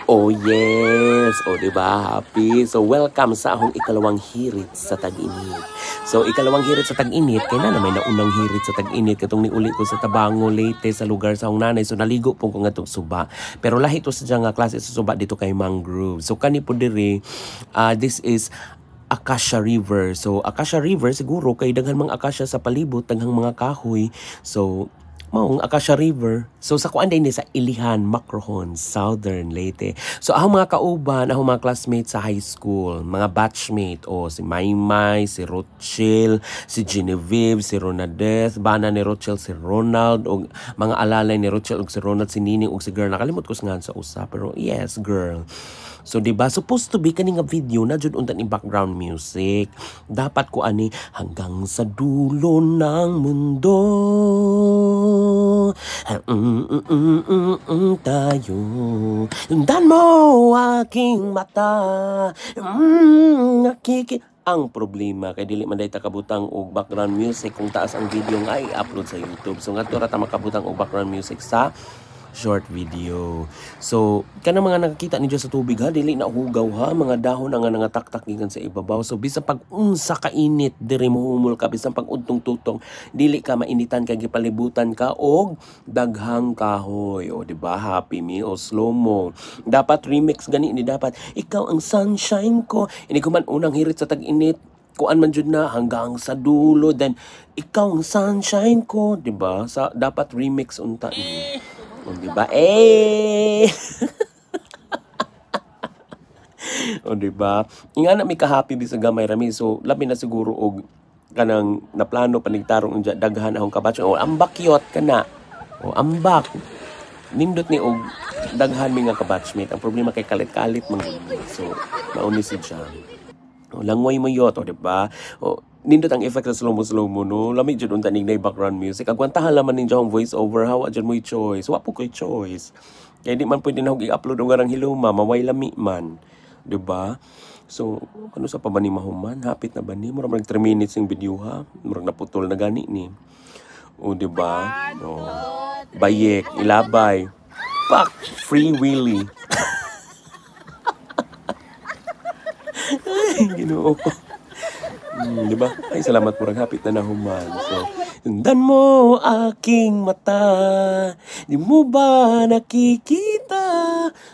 Oh yes! O diba, happy? So welcome sa akong ikalawang hirit sa tag-init. So ikalawang hirit sa tag-init, kaya na may naunang hirit sa tag-init katong niuli ko sa Tabango, Leyte, sa lugar sa akong nanay. So naligo po ko nga itong suba. Pero lahi ito sa nga klase sa suba dito kay Mangrove. So kani po diri, this is Acacia River. So Acacia River siguro kay daghan mga acacia sa palibot, daghang mga kahoy. So maong Acacia River. So sa kuan din sa Ilihan, Macrohon, Southern Leyte. So ako mga kauban, ako mga classmates sa high school, mga batchmate, si Maymay, si Rochelle, si Genevieve, si Ronaldez, bana ni Rochelle, si Ronald, o mga alalay ni Rochelle, o si Ronald, si Nining, o si girl. Nakalimot ko nga sa usa, pero yes, girl. So diba, supposed to be kani nga video na jud unta ni background music. Dapat ko ani hanggang sa dulo ng mundo. Tayo. Tundan mo aking mata. Ang problema kay dili man dayta kabutang og background music kung taas ang video nga i-upload sa YouTube. So ngadto ra ta makabutang og background music sa short video. So, kanang mga nakakita ninyo sa tubig ha, dili na hugaw ha, mga dahon nga nangataktak gikan sa ibabaw. So, bisan pag unsa ka init, diri mohumol ka, bisan pag untong-tutong, dili ka mainitan kay gipalibutan ka og daghang kahoy. O, di ba? Happy me o slow mo. Dapat remix gani ni dapat. Ikaw ang sunshine ko. Ini ko man unang hirit sa tag-init. Kuan man jud na hanggang sa dulo, then ikaw ang sunshine ko, di ba? Sa dapat remix unta ni. O, diba? O, diba? Nga na may ka-happy sa gamay rami. So, labi na siguro og kanang naplano panigtarong unja daghan akong kabatch. O, ambak yot ka na. O, ambak. Nindot ni og daghan mi nga kabatchmate. Ang problema kay kalit-kalit man. So, mauni si siya. O, langoy mo yot, o, diba? O, nindot ang effect sa slow-mo, no? Lamig dyan unta ning background music. Agwantahan laman ninyo ang voice over. Hawa dyan mo'y choice. Wa po ko'y choice. Kaya di man pwede na i-upload ang garang hiluma. Maway lami man. Diba? So, ano sa pa ba ni mahuman? Hapit na ba ni? Murag 3 minutes yung video ha? Murag naputol na gani ni. O, diba? O, bayek, ilabay. Pak! Free Willy. Ay, ginoo ko. Diba? Ay, salamat murag hapit na nahuman. So, tundan mo aking mata. Di mo ba nakikita?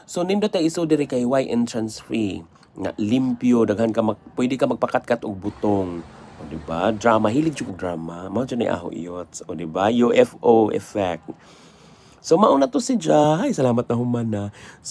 So, nindot tayo iso diri kay Y entrance free. Nga limpyo, daghan ka pwede ka magpakatkat og butong. O, diba? Drama, hilig jud og drama. Mao dyan ay aho iyot. O, diba? UFO effect. So, mauna to si Jai. Salamat na human na. So,